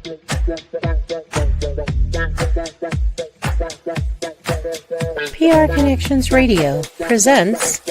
PR Connections Radio presents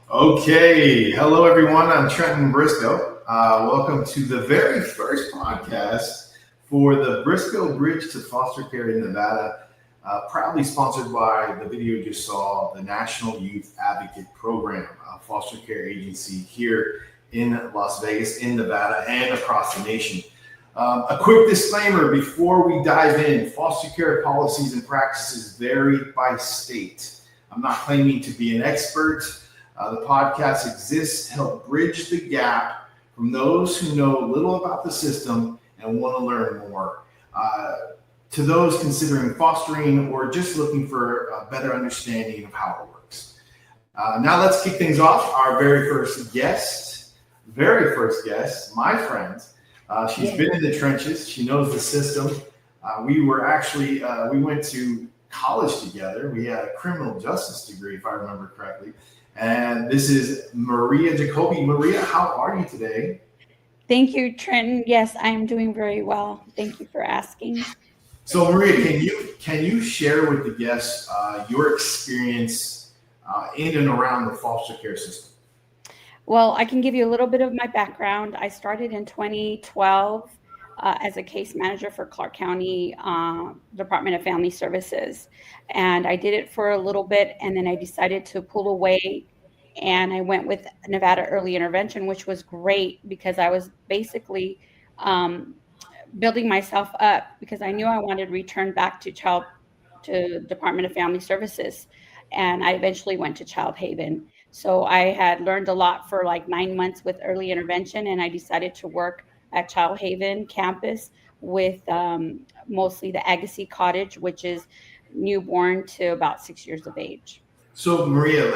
Okay, hello everyone. I'm Trenton Brisco. Welcome to the very first podcast for the Brisco Bridge to Foster Care in Nevada, proudly sponsored by the video you just saw, the National Youth Advocate Program, a foster care agency here in Las Vegas, in Nevada, and across the nation. A quick disclaimer before we dive in: foster care policies and practices vary by state. I'm not claiming to be an expert. The podcast exists to help bridge the gap from those who know little about the system and want to learn more, to those considering fostering or just looking for a better understanding of how it works. Now let's kick things off. Our very first guest, my friend. She's been in the trenches. She knows the system. We went to college together. We had a criminal justice degree, if I remember correctly. And this is Maria Jacobi. Maria, how are you today? Thank you, Trenton. Yes, I am doing very well. Thank you for asking. So, Maria, can you share with the guests your experience in and around the foster care system? Well, I can give you a little bit of my background. I started in 2012 as a case manager for Clark County Department of Family Services. And I did it for a little bit, and then I decided to pull away, and I went with Nevada Early Intervention, which was great because I was basically building myself up because I knew I wanted to return back to Department of Family Services. And I eventually went to Child Haven. So I had learned a lot for like 9 months with early intervention, and I decided to work at Child Haven campus with mostly the Agassi Cottage, which is newborn to about 6 years of age. So Maria,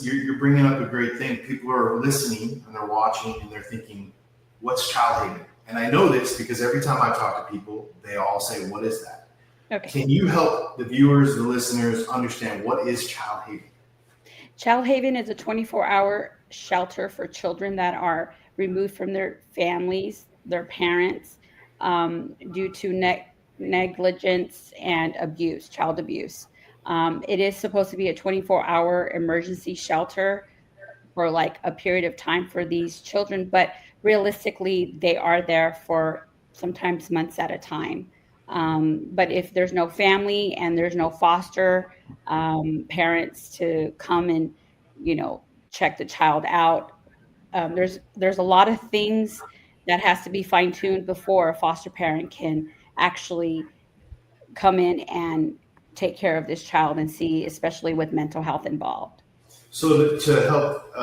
you're bringing up a great thing. People are listening and they're watching and they're thinking, what's Child Haven? And I know this because every time I talk to people, they all say, what is that? Okay. Can you help the viewers, the listeners understand what is Child Haven? Child Haven is a 24-hour shelter for children that are removed from their families, their parents, due to negligence and abuse, child abuse. It is supposed to be a 24-hour emergency shelter for like a period of time for these children, but realistically, they are there for sometimes months at a time. But if there's no family and there's no foster parents to come and, check the child out, there's a lot of things that has to be fine-tuned before a foster parent can actually come in and take care of this child and see, especially with mental health involved. So to help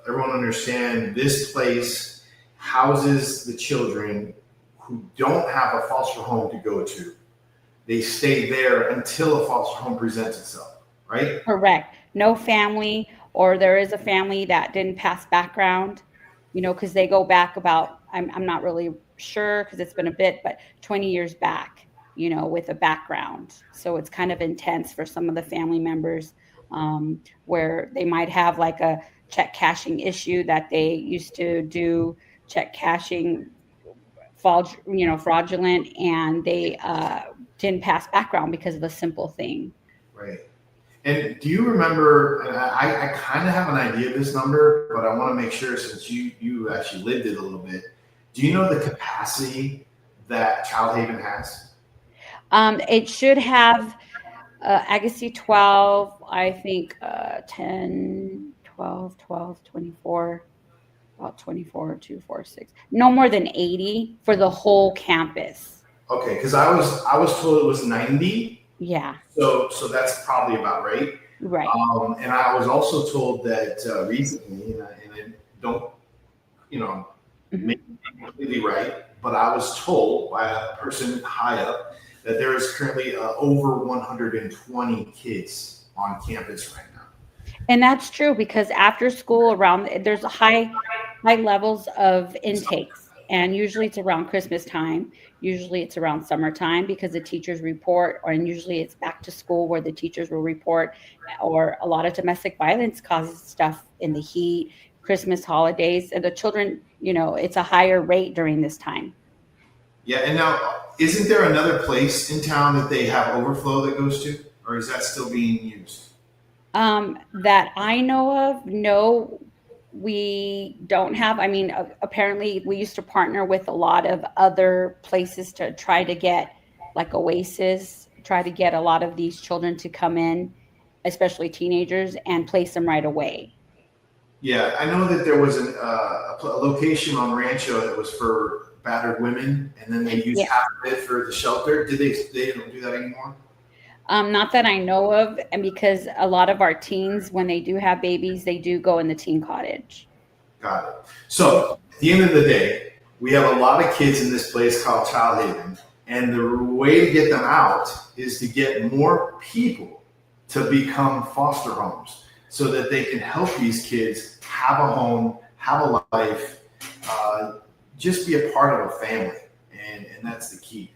everyone understand, this place houses the children who don't have a foster home to go to. They stay there until a foster home presents itself, right? Correct. No family, or there is a family that didn't pass background, because they go back about, I'm not really sure because it's been a bit, but 20 years back, with a background. So it's kind of intense for some of the family members where they might have like a check cashing issue that they used to do check cashing, fraudulent, and they didn't pass background because of a simple thing. Right. And do you remember, I kind of have an idea of this number, but I want to make sure since you actually lived it a little bit. Do you know the capacity that Child Haven has? It should have Agassi 12, I think 10, 12, 24. about 24, 2, 4, 6, no more than 80 for the whole campus. Okay, because I was told it was 90. Yeah, So that's probably about right. right. And I was also told that recently, and I don't, Mhm. make it completely right, but I was told by a person high up that there is currently over 120 kids on campus right now. And that's true because after school there's a high levels of intakes, and usually it's around Christmas time. Usually it's around summertime because the teachers report, and usually it's back to school where the teachers will report, or a lot of domestic violence causes stuff in the heat, Christmas holidays, and the children, it's a higher rate during this time. Yeah, and now isn't there another place in town that they have overflow that goes to, or is that still being used? That I know of, no, we don't have. I mean, apparently we used to partner with a lot of other places to try to get like Oasis, try to get a lot of these children to come in, especially teenagers, and place them right away. Yeah, I know that there was a location on Rancho that was for battered women, and then they used Yeah. half of it for the shelter. Did they don't do that anymore? Not that I know of, and because a lot of our teens, when they do have babies, they do go in the teen cottage. Got it. So at the end of the day, we have a lot of kids in this place called Child Haven, and the way to get them out is to get more people to become foster homes so that they can help these kids have a home, have a life, just be a part of a family, and that's the key.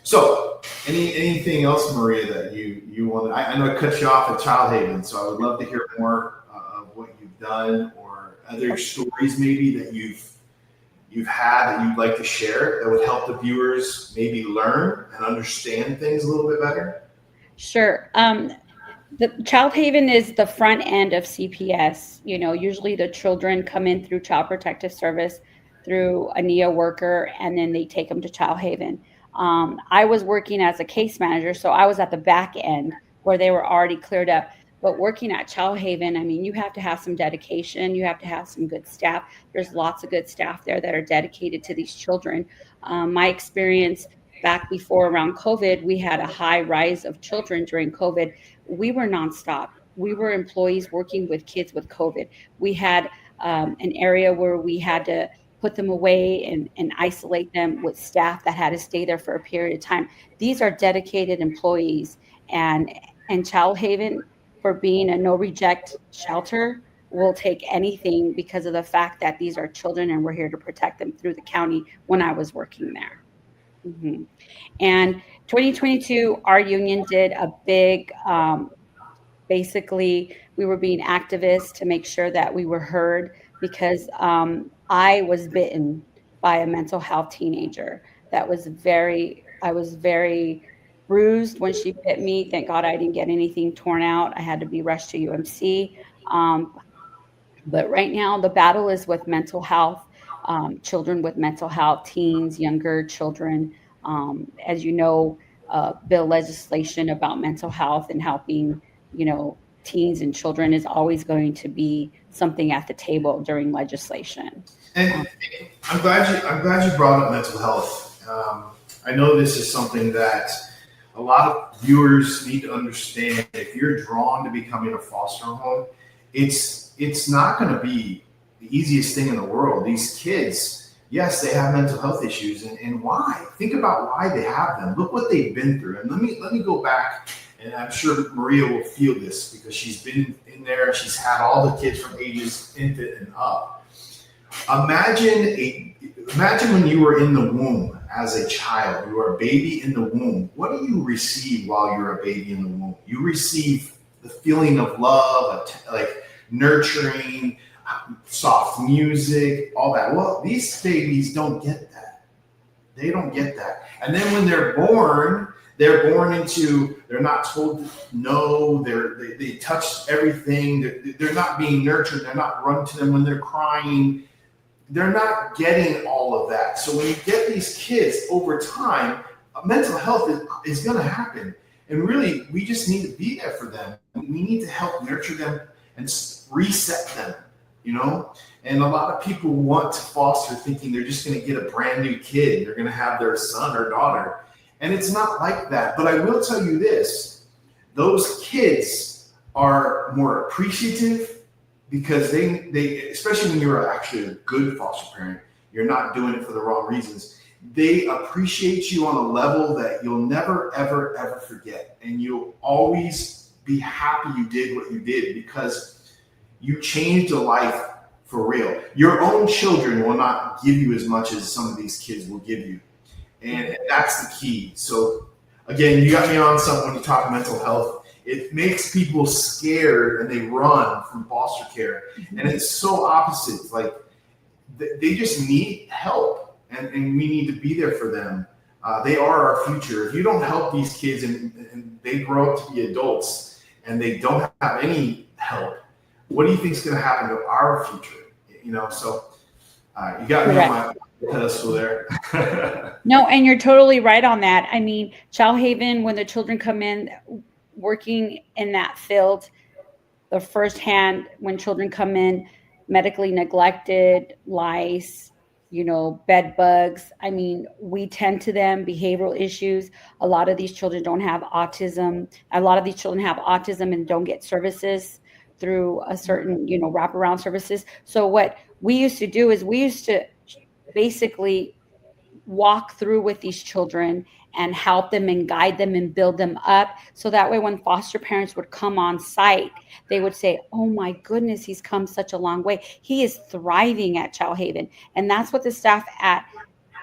So, anything else, Maria, that you want? I know I cut you off at Child Haven, so I would love to hear more of what you've done, or other stories maybe that you've had that you'd like to share that would help the viewers maybe learn and understand things a little bit better. Sure. The Child Haven is the front end of CPS. Usually the children come in through Child Protective Service, through a NYAP worker, and then they take them to Child Haven. I was working as a case manager, so I was at the back end where they were already cleared up. But working at Child Haven, I mean, you have to have some dedication. You have to have some good staff. There's lots of good staff there that are dedicated to these children. My experience back before around COVID, we had a high rise of children during COVID. We were nonstop. We were employees working with kids with COVID. We had an area where we had to put them away and isolate them with staff that had to stay there for a period of time. These are dedicated employees, and Child Haven, for being a no reject shelter, will take anything because of the fact that these are children and we're here to protect them through the county when I was working there. Mhm. And 2022, our union did a big, basically, we were being activists to make sure that we were heard because I was bitten by a mental health teenager I was very bruised when she bit me. Thank God I didn't get anything torn out. I had to be rushed to UMC. Um, but right now, the battle is with mental health, children with mental health, teens, younger children. As you know, bill legislation about mental health and helping, teens and children is always going to be something at the table during legislation. And I'm glad you brought up mental health. I know this is something that a lot of viewers need to understand. If you're drawn to becoming a foster home, it's not going to be the easiest thing in the world. These kids, yes, they have mental health issues, and why? Think about why they have them. Look what they've been through. And let me go back, and I'm sure Maria will feel this because she's been in there. She's had all the kids from ages infant and up. Imagine when you were in the womb as a child. You were a baby in the womb. What do you receive while you're a baby in the womb? You receive the feeling of love, like nurturing, soft music, all that. Well, these babies don't get that. They don't get that. And then when they're born into, they're not told no, they touch everything. They're not being nurtured. They're not run to them when they're crying. They're not getting all of that. So when you get these kids over time, mental health is going to happen. And really, we just need to be there for them. We need to help nurture them and reset them you know? And a lot of people want to foster thinking they're just going to get a brand new kid. They're going to have their son or daughter. And it's not like that. But I will tell you this, those kids are more appreciative because they especially when you're actually a good foster parent, you're not doing it for the wrong reasons. They appreciate you on a level that you'll never, ever, ever forget. And you'll always be happy you did what you did because you changed a life for real. Your own children will not give you as much as some of these kids will give you. And that's the key. So again, you got me on something when you talk mental health. It makes people scared and they run from foster care. And it's so opposite. Like they just need help and we need to be there for them. They are our future. If you don't help these kids and they grow up to be adults and they don't have any help, what do you think is going to happen to our future? You know, so you got me on my pedestal there. No, and you're totally right on that. I mean, Child Haven, when the children come in, working in that field, the firsthand when children come in, medically neglected, lice, you know, bed bugs. I mean, we tend to them, behavioral issues. A lot of these children don't have autism. A lot of these children have autism and don't get services through a certain, you know, wraparound services. So what we used to do is we used to basically walk through with these children and help them and guide them and build them up. So that way, when foster parents would come on site, they would say, oh my goodness, he's come such a long way. He is thriving at Child Haven. And that's what the staff at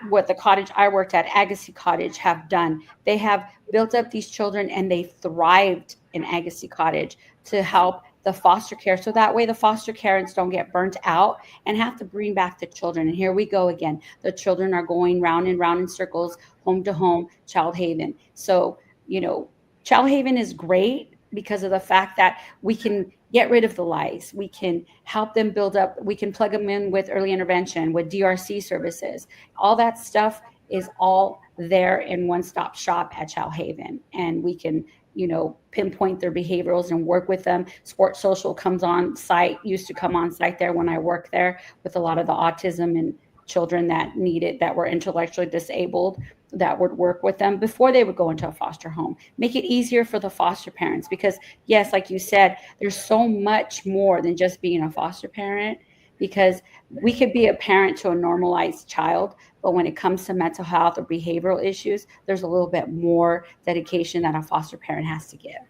what the cottage I worked at, Agassiz Cottage, have done. They have built up these children and they thrived in Agassiz Cottage to help the foster care. So that way the foster parents don't get burnt out and have to bring back the children. And here we go again. The children are going round and round in circles, home to home, Child Haven. So, you know, Child Haven is great because of the fact that we can get rid of the lice. We can help them build up. We can plug them in with early intervention, with DRC services. All that stuff is all there in one-stop shop at Child Haven. And we can, you know, pinpoint their behaviorals and work with them. Sports Social comes on site, used to come on site there when I worked there with a lot of the autism and children that needed, that were intellectually disabled, that would work with them before they would go into a foster home. Make it easier for the foster parents because, yes, like you said, there's so much more than just being a foster parent, because we could be a parent to a normalized child, but when it comes to mental health or behavioral issues, there's a little bit more dedication that a foster parent has to give.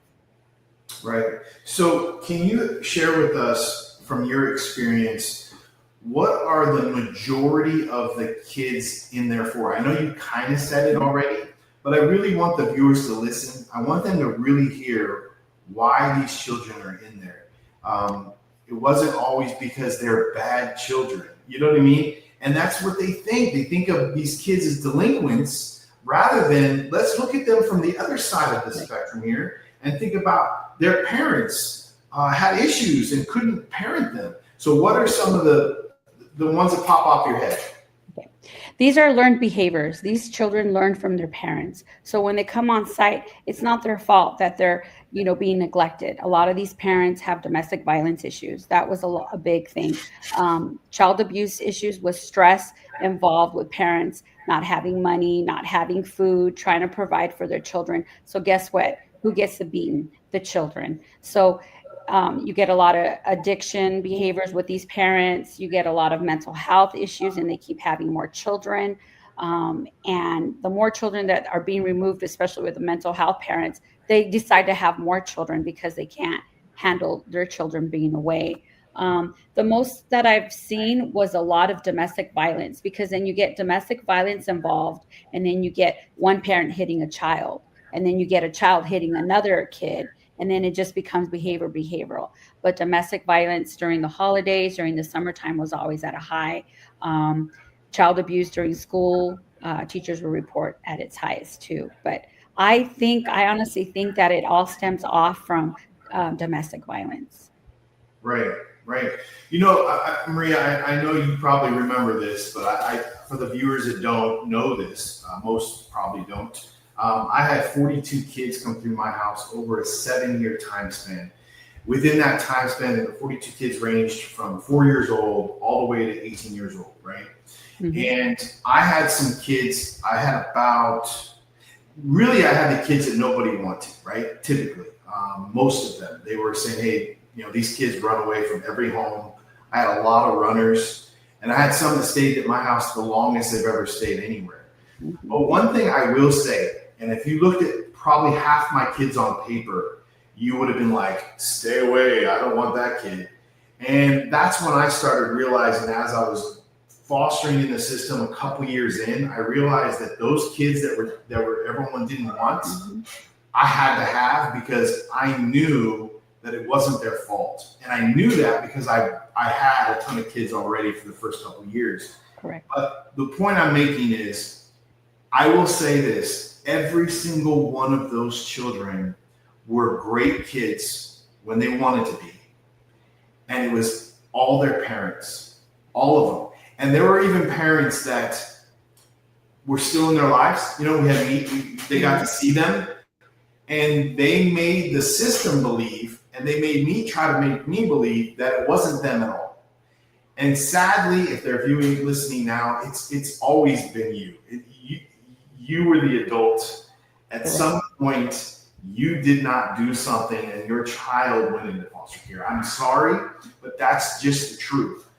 Right. So can you share with us from your experience, what are the majority of the kids in there for? I know you kind of said it already, but I really want the viewers to listen. I want them to really hear why these children are in there. It wasn't always because they're bad children. You know what I mean? And that's what they think. They think of these kids as delinquents rather than, let's look at them from the other side of the spectrum here and think about their parents had issues and couldn't parent them. So what are some of the ones that pop off your head? Okay. These are learned behaviors. These children learn from their parents. So when they come on site, it's not their fault that they're, you know, being neglected. A lot of these parents have domestic violence issues. That was a big thing. Child abuse issues with stress involved with parents not having money, not having food, trying to provide for their children. So guess what? Who gets the beating? The children. So you get a lot of addiction behaviors with these parents. You get a lot of mental health issues, and they keep having more children. And the more children that are being removed, especially with the mental health parents, they decide to have more children because they can't handle their children being away. The most that I've seen was a lot of domestic violence, because then you get domestic violence involved, and then you get one parent hitting a child, and then you get a child hitting another kid. And then it just becomes behavioral. But domestic violence during the holidays, during the summertime, was always at a high. Child abuse during school, teachers will report at its highest too. But I honestly think that it all stems off from domestic violence. Right. You know, Maria, I know you probably remember this, but I for the viewers that don't know this, most probably don't. I had 42 kids come through my house over a 7-year time span. within that time span, the 42 kids ranged from 4 years old all the way to 18 years old, right? Mm-hmm. And I had some kids, I had the kids that nobody wanted, right? Typically, most of them, they were saying, hey, these kids run away from every home. I had a lot of runners, and I had some that stayed at my house the longest they've ever stayed anywhere. Mm-hmm. But one thing I will say, and if you looked at probably half my kids on paper, you would have been like, stay away, I don't want that kid. And that's when I started realizing, as I was fostering in the system a couple years in, I realized that those kids that were everyone didn't want, mm-hmm. I had to have, because I knew that it wasn't their fault. And I knew that because I had a ton of kids already for the first couple of years. Correct. But the point I'm making is, I will say this, every single one of those children were great kids when they wanted to be. And it was all their parents, all of them. And there were even parents that were still in their lives. They got to see them, and they made the system believe, and they made me try to make me believe that it wasn't them at all. And sadly, if they're listening now, it's always been you. You were the adult. At some point, you did not do something, and your child went into foster care. I'm sorry, but that's just the truth.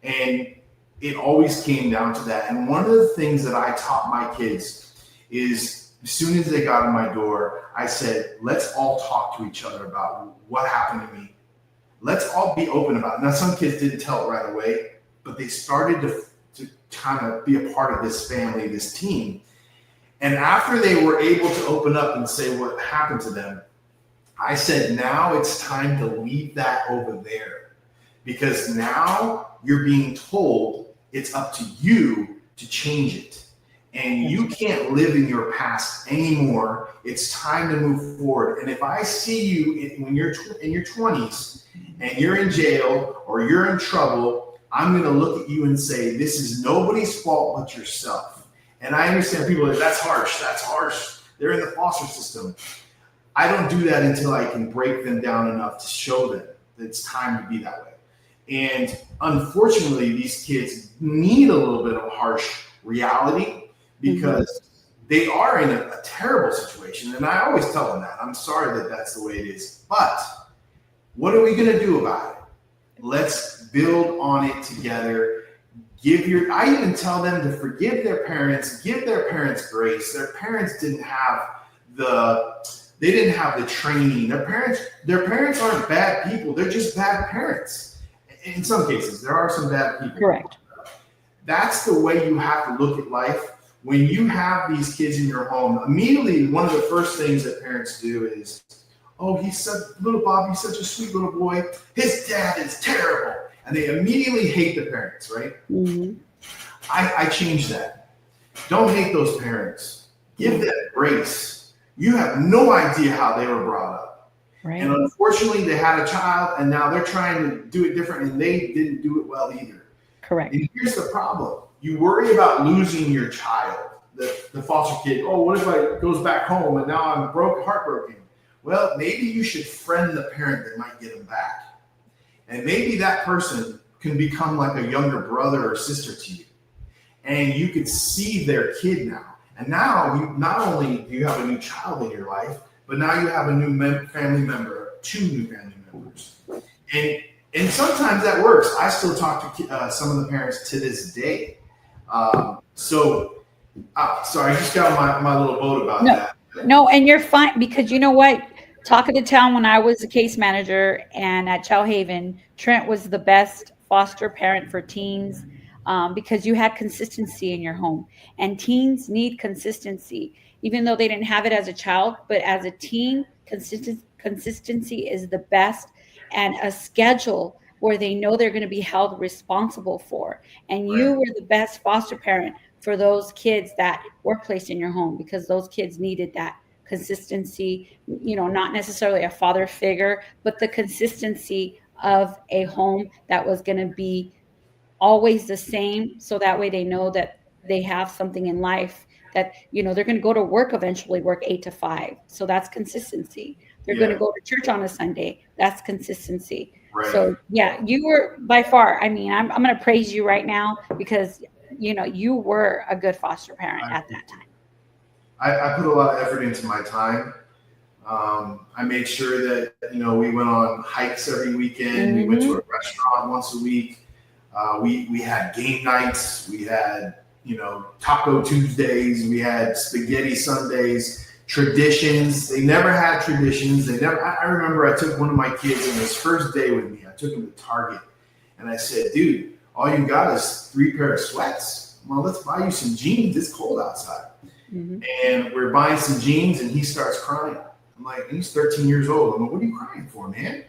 And it always came down to that. And one of the things that I taught my kids is, as soon as they got in my door, I said, let's all talk to each other about what happened to me. Let's all be open about it. Now, some kids didn't tell it right away, but they started to kind of be a part of this family, this team. And after they were able to open up and say what happened to them, I said, now it's time to leave that over there, because now you're being told it's up to you to change it. And you can't live in your past anymore. It's time to move forward. And if I see you when you're in your 20s and you're in jail or you're in trouble, I'm going to look at you and say, this is nobody's fault but yourself. And I understand people are like, that's harsh. They're in the foster system. I don't do that until I can break them down enough to show them that it's time to be that way. And unfortunately, these kids need a little bit of harsh reality, because they are in a terrible situation. And I always tell them that. I'm sorry that that's the way it is. But what are we going to do about it? Let's build on it together. I even tell them to forgive their parents, give their parents grace. Their parents didn't have the training. Their parents aren't bad people. They're just bad parents. In some cases, there are some bad people. Correct. That's the way you have to look at life. When you have these kids in your home, immediately one of the first things that parents do is, oh, little Bobby's such a sweet little boy. His dad is terrible. And they immediately hate the parents, right? Mm-hmm. I changed that. Don't hate those parents. Give them grace. You have no idea how they were brought up. Right. And unfortunately, they had a child, and now they're trying to do it different, and they didn't do it well either. Correct. And here's the problem. You worry about losing your child, the foster kid. Oh, what if it goes back home, and now I'm heartbroken? Well, maybe you should friend the parent that might get them back. And maybe that person can become like a younger brother or sister to you. And you could see their kid now. And now, not only do you have a new child in your life, but now you have a new family member, 2 new family members. And sometimes that works. I still talk to some of the parents to this day. Sorry, I just got my little boat about that. No, and you're fine, because you know what? Talking to town, when I was a case manager and at Chow Haven, Trent was the best foster parent for teens, because you had consistency in your home, and teens need consistency, even though they didn't have it as a child. But as a teen, consistency is the best, and a schedule where they know they're going to be held responsible for. And you were the best foster parent for those kids that were placed in your home, because those kids needed that consistency, not necessarily a father figure, but the consistency of a home that was going to be always the same. So that way they know that they have something in life that, they're going to go to work, eventually work 8 to 5. So that's consistency. You're going to go to church on a Sunday. That's consistency. Right. So yeah, you were by far, I mean, I'm going to praise you right now because, you know, you were a good foster parent at that time. I put a lot of effort into my time. I made sure that, you know, we went on hikes every weekend. We went to a restaurant once a week. We had game nights. We had, you know, Taco Tuesdays. We had spaghetti Sundays. Traditions. They never had traditions. I remember I took one of my kids on his first day with me. I took him to Target, and I said, dude, all you got is 3 pair of sweats. Well, let's buy you some jeans. It's cold outside. And we're buying some jeans, and he starts crying. I'm like, he's 13 years old. I'm like, what are you crying for, man?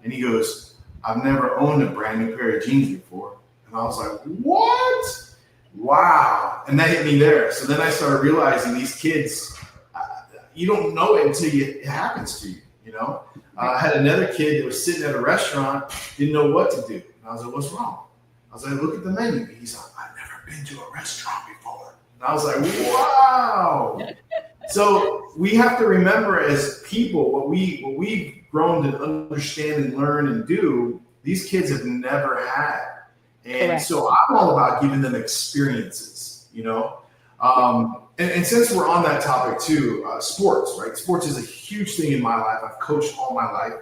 And he goes, I've never owned a brand new pair of jeans before. And I was like, what? Wow. And that hit me there. So then I started realizing these kids, you don't know it until it happens to you, you know? I had another kid that was sitting at a restaurant, didn't know what to do. And I was like, what's wrong? I was like, look at the menu. He's like, I've never been to a restaurant before. And I was like, wow. So we have to remember as people, what we've grown to understand and learn and do, these kids have never had. And Correct. So I'm all about giving them experiences, you know? And since we're on that topic too, sports, right? Sports is a huge thing in my life. I've coached all my life.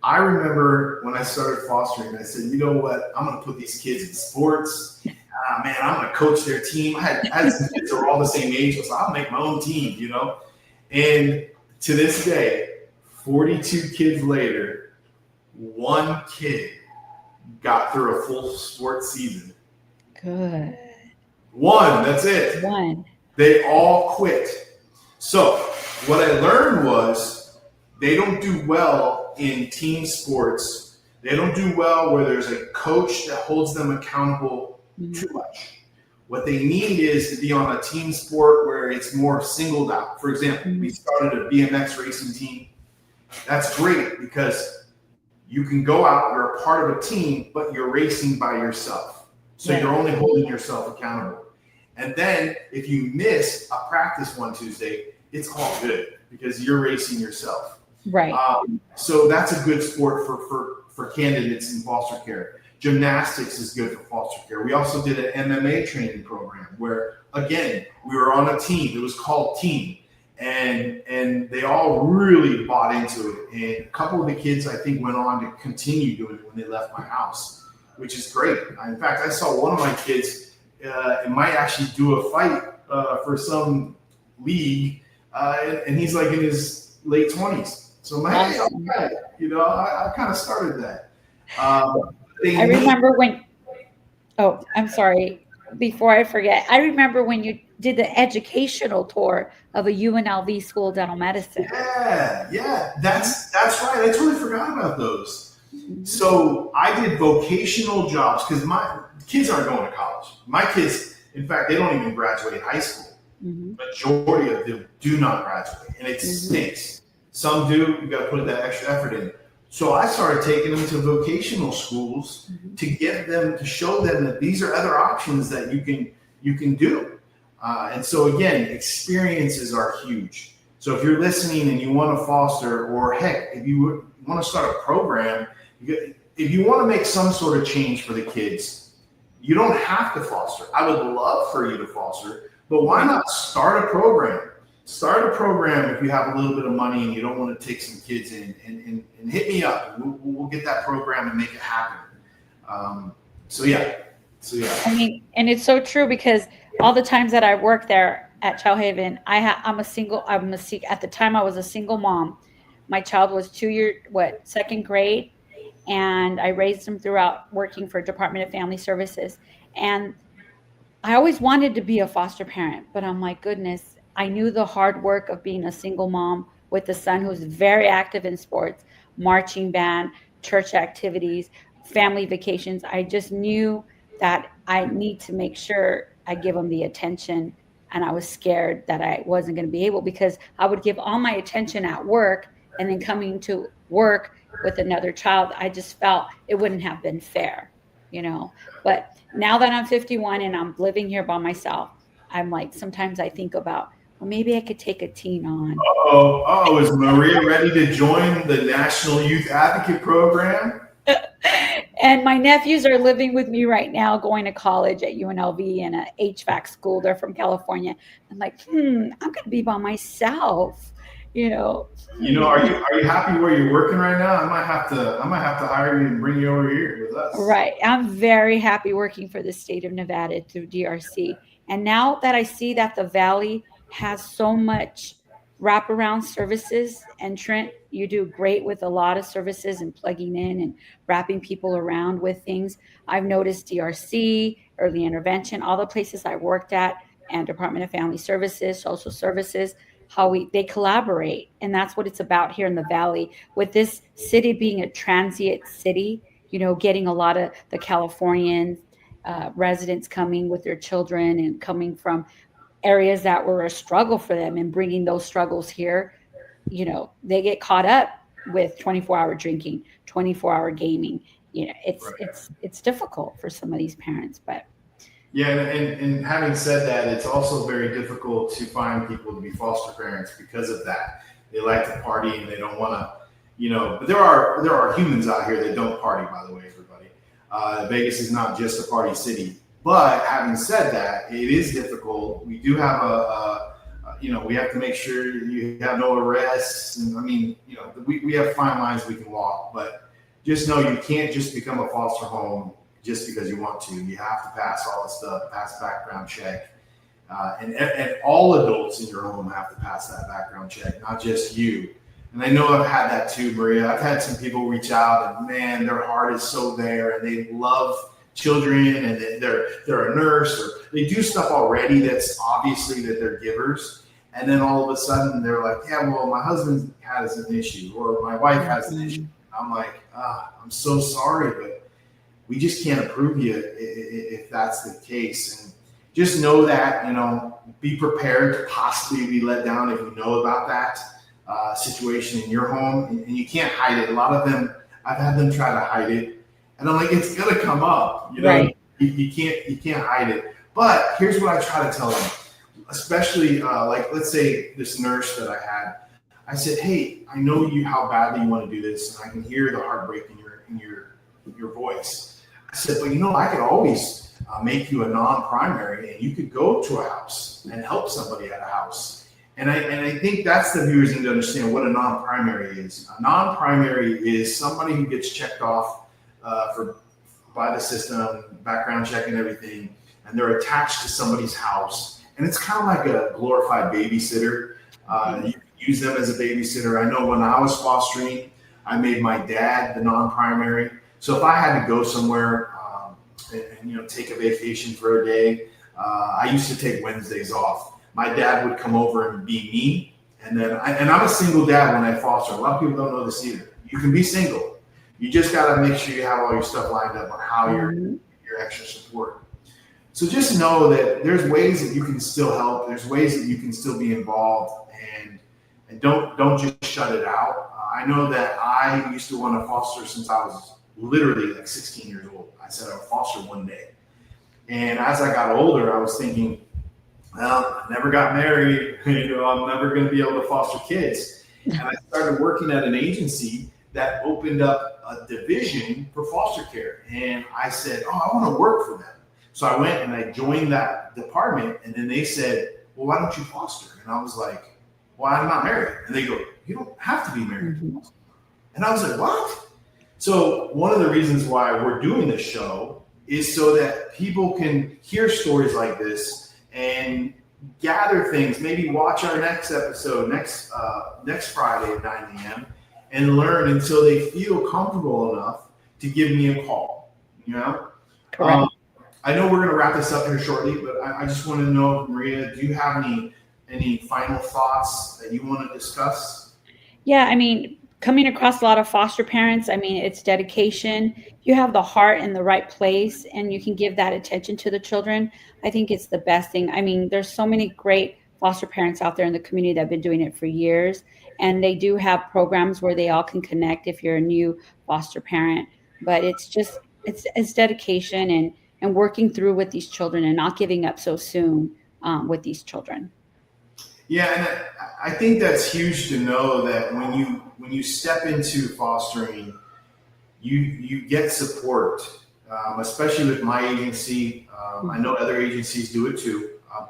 I remember when I started fostering, I said, you know what? I'm going to put these kids in sports. Man, I'm going to coach their team. I had some kids that were all the same age. So I'll make my own team, you know? And to this day, 42 kids later, one kid got through a full sports season. Good. One, that's it. One. They all quit. So what I learned was they don't do well in team sports. They don't do well where there's a coach that holds them accountable too much. What they need is to be on a team sport where it's more singled out. For example, we started a BMX racing team. That's great because you can go out, you're a part of a team, but you're racing by yourself. So you're only holding yourself accountable. And then if you miss a practice one Tuesday, it's all good because you're racing yourself. Right. So that's a good sport for candidates in foster care. Gymnastics is good for foster care. We also did an MMA training program where, again, we were on a team. It was called Team. And they all really bought into it. And a couple of the kids, I think, went on to continue doing it when they left my house, which is great. In fact, I saw one of my kids it might actually do a fight for some league, and he's like in his late 20s. So, man, hey, okay. You know, I kind of started that. I remember when, oh, I'm sorry. Before I forget, I remember when you did the educational tour of a UNLV school of dental medicine. Yeah, that's right. I totally forgot about those. So I did vocational jobs because my kids aren't going to college. My kids, in fact, they don't even graduate high school. Majority of them do not graduate, and it stinks. Some do. You got to put that extra effort in. So I started taking them to vocational schools to get them to show them that these are other options that you can do. And so again, experiences are huge. So if you're listening and you want to foster, or heck, if you want to start a program, if you want to make some sort of change for the kids, you don't have to foster. I would love for you to foster, but why not start a program? Start a program if you have a little bit of money and you don't want to take some kids in, and hit me up. We'll get that program and make it happen. So yeah. I mean, and it's so true because all the times that I worked there at Child Haven, at the time I was a single mom. My child was second grade, and I raised him throughout working for Department of Family Services. And I always wanted to be a foster parent, but I'm like, goodness, I knew the hard work of being a single mom with a son who's very active in sports, marching band, church activities, family vacations. I just knew that I need to make sure I give him the attention. And I was scared that I wasn't going to be able, because I would give all my attention at work, and then coming to work with another child, I just felt it wouldn't have been fair, you know. But now that I'm 51 and I'm living here by myself, I'm like, sometimes I think about Well, maybe I could take a teen on. Is Maria ready to join the National Youth Advocate Program? And my nephews are living with me right now, going to college at UNLV in a HVAC school. They're from California. I'm like, I'm going to be by myself. Are you happy where you're working right now? I might have to hire you and bring you over here with us. Right. I'm very happy working for the state of Nevada through DRC. And now that I see that the Valley has so much wraparound services, and Trent, you do great with a lot of services and plugging in and wrapping people around with things. I've noticed DRC, early intervention, all the places I worked at, and Department of Family Services, social services, how they collaborate. And that's what it's about here in the Valley. With this city being a transient city, getting a lot of the Californian residents coming with their children and coming from areas that were a struggle for them and bringing those struggles here, they get caught up with 24-hour drinking, 24-hour gaming. It's difficult for some of these parents, but. Yeah, and having said that, it's also very difficult to find people to be foster parents because of that. They like to party and they don't want to, but there are humans out here that don't party, by the way, everybody. Vegas is not just a party city. But having said that, it is difficult. We do have we have to make sure you have no arrests. And we have fine lines we can walk, but just know you can't just become a foster home just because you want to. You have to pass all the stuff, pass background check. And all adults in your home have to pass that background check, not just you. And I know I've had that too, Maria. I've had some people reach out and man, their heart is so there and they love children and they're a nurse or they do stuff already that's obviously that they're givers. And then all of a sudden they're like, yeah, well, my husband has an issue or my wife has an issue. I'm like, I'm so sorry, but we just can't approve you if that's the case. And just know that, be prepared to possibly be let down if you know about that situation in your home. And you can't hide it. A lot of them, I've had them try to hide it. And I'm like, it's gonna come up, Right. You can't hide it. But here's what I try to tell them, especially let's say this nurse that I had. I said, hey, I know how badly you want to do this, and I can hear the heartbreak in your voice. I said, but I could always make you a non-primary, and you could go to a house and help somebody at a house. And I think that's the viewers need to understand what a non-primary is. A non-primary is somebody who gets checked off by the system, background check and everything, and they're attached to somebody's house. And it's kind of like a glorified babysitter. You can use them as a babysitter. I know when I was fostering, I made my dad the non-primary. So if I had to go somewhere and take a vacation for a day, I used to take Wednesdays off. My dad would come over and be me. And then I'm a single dad when I foster. A lot of people don't know this either. You can be single. You just got to make sure you have all your stuff lined up on how your extra support. So just know that there's ways that you can still help. There's ways that you can still be involved, and don't just shut it out. I know that I used to want to foster since I was literally like 16 years old. I said I would foster one day, and as I got older, I was thinking, well, I never got married. I'm never going to be able to foster kids. And I started working at an agency that opened up a division for foster care. And I said, I want to work for them. So I went and I joined that department. And then they said, well, why don't you foster? And I was like, well, I'm not married. And they go, you don't have to be married to foster. And I was like, what? So one of the reasons why we're doing this show is so that people can hear stories like this and gather things, maybe watch our next episode next Friday at 9 a.m. and learn until they feel comfortable enough to give me a call. Correct. I know we're going to wrap this up here shortly, but I just want to know, Maria, do you have any final thoughts that you want to discuss? Yeah, coming across a lot of foster parents, it's dedication. You have the heart in the right place and you can give that attention to the children. I think it's the best thing. There's so many great foster parents out there in the community that have been doing it for years. And they do have programs where they all can connect if you're a new foster parent. But it's dedication and working through with these children and not giving up so soon with these children. Yeah, and I think that's huge to know that when you step into fostering, you get support, especially with my agency. I know other agencies do it too,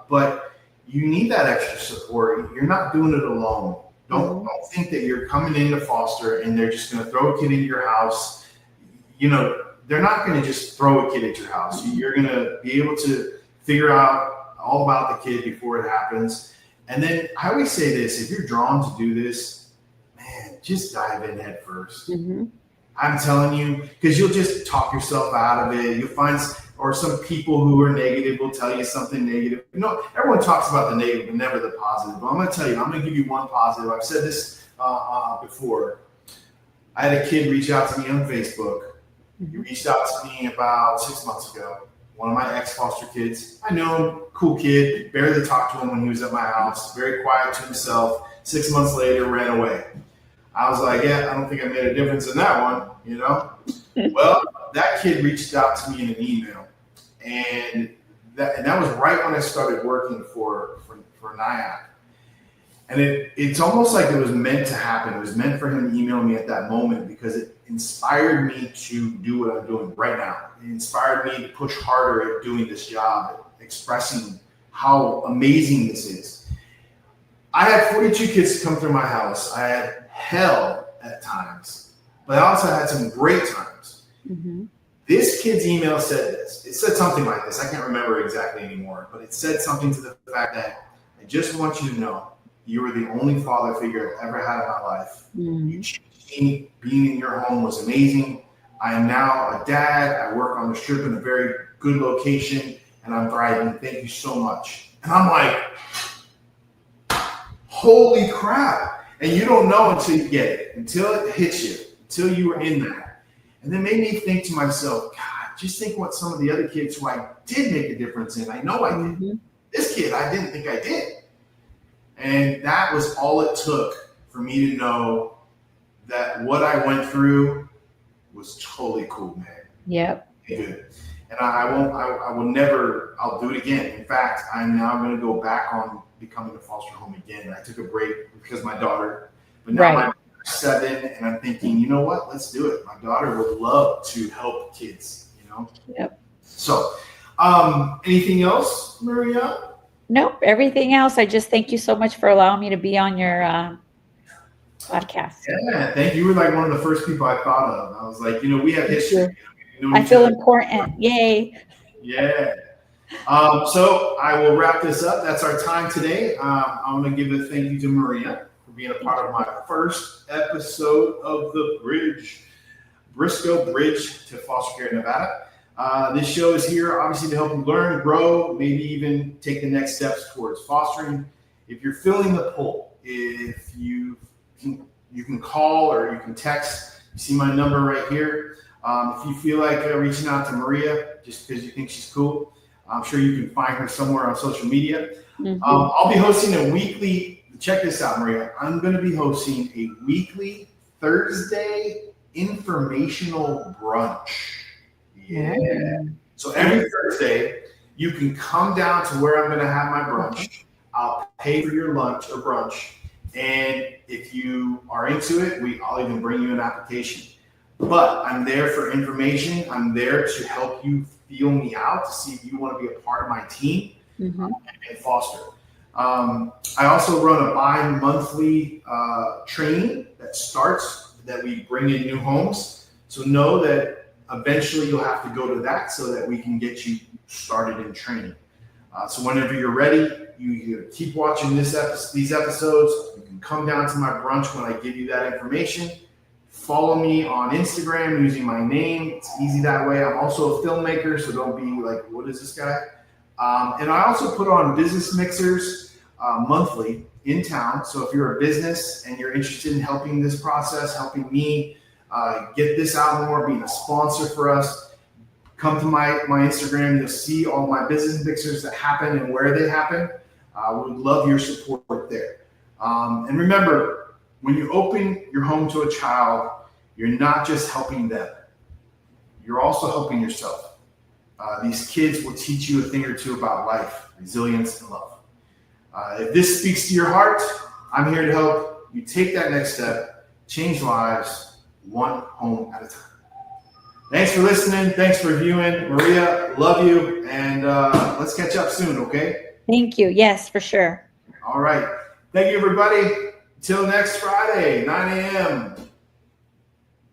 but you need that extra support. You're not doing it alone. Don't think that you're coming in to foster and they're just going to throw a kid into your house. You know, they're not going to just throw a kid at your house. You're going to be able to figure out all about the kid before it happens. And then I always say this: if you're drawn to do this, man, just dive in head first. I'm telling you, because you'll just talk yourself out of it. You'll find, or some people who are negative will tell you something negative. You know, everyone talks about the negative, but never the positive. But I'm going to tell you, I'm going to give you one positive. I've said this before. I had a kid reach out to me on Facebook. He reached out to me about 6 months ago. One of my ex-foster kids. I know him, cool kid. Barely talked to him when he was at my house. Very quiet to himself. 6 months later, ran away. I was like, yeah, I don't think I made a difference in that one, you know? Well, that kid reached out to me in an email. And that was right when I started working for NYAP. And it's almost like it was meant to happen. It was meant for him to email me at that moment because it inspired me to do what I'm doing right now. It inspired me to push harder at doing this job, expressing how amazing this is. I had 42 kids come through my house. I had hell at times, but I also had some great times. This kid's email said this. It said something like this. I can't remember exactly anymore, but it said something to the fact that I just want you to know you were the only father figure I've ever had in my life. You changed me. Being in your home was amazing. I am now a dad. I work on the strip in a very good location, and I'm thriving. Thank you so much. And I'm like, holy crap. And you don't know until you get it, until it hits you, until you were in that. And then made me think to myself, God, just think what some of the other kids who I did make a difference in. I know I did. This kid, I didn't think I did. And that was all it took for me to know that what I went through was totally cool, man. Yep. Good. And I'll do it again. In fact, I'm now going to go back on becoming a foster home again. I took a break because my daughter, but now I'm 7 and I'm thinking, you know what? Let's do it. My daughter would love to help kids, you know? Yep. So, anything else, Maria? Nope, everything else. I just thank you so much for allowing me to be on your podcast. Yeah, thank you. You were like one of the first people I thought of. I was like, we have history. I feel important. Yay. Yeah. So I will wrap this up. That's our time today. I'm going to give a thank you to Maria for being a part of my first episode of the Brisco Bridge to Foster Care Nevada. This show is here, obviously, to help you learn, grow, maybe even take the next steps towards fostering. If you're feeling the pull, if you can call or you can text. You see my number right here. If you feel like reaching out to Maria just because you think she's cool, I'm sure you can find her somewhere on social media. I'll be hosting a weekly, check this out, Maria. I'm going to be hosting a weekly Thursday informational brunch. Yeah. So every Thursday, you can come down to where I'm going to have my brunch. I'll pay for your lunch or brunch. And if you are into it, I'll even bring you an application. But I'm there for information. I'm there to help you feel me out, to see if you want to be a part of my team and foster. I also run a bi-monthly training that we bring in new homes. So know that eventually you'll have to go to that so that we can get you started in training. So whenever you're ready, you keep watching these episodes. You can come down to my brunch when I give you that information. Follow me on Instagram using my name. It's easy that way. I'm also a filmmaker, so don't be like, what is this guy? And I also put on business mixers monthly in town. So if you're a business and you're interested in helping this process, helping me get this out more, being a sponsor for us, come to my Instagram. You'll see all my business mixers that happen and where they happen. We would love your support there. And remember, when you open your home to a child, you're not just helping them. You're also helping yourself. These kids will teach you a thing or two about life, resilience, and love. If this speaks to your heart, I'm here to help you take that next step, change lives, one home at a time. Thanks for listening. Thanks for viewing. Maria, love you. And let's catch up soon, okay? Thank you. Yes, for sure. All right. Thank you, everybody. Till next Friday, 9 a.m.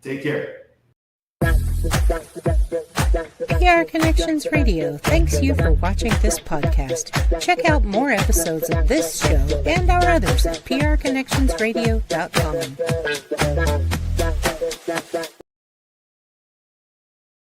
Take care. PR Connections Radio thanks you for watching this podcast. Check out more episodes of this show and our others at prconnectionsradio.com.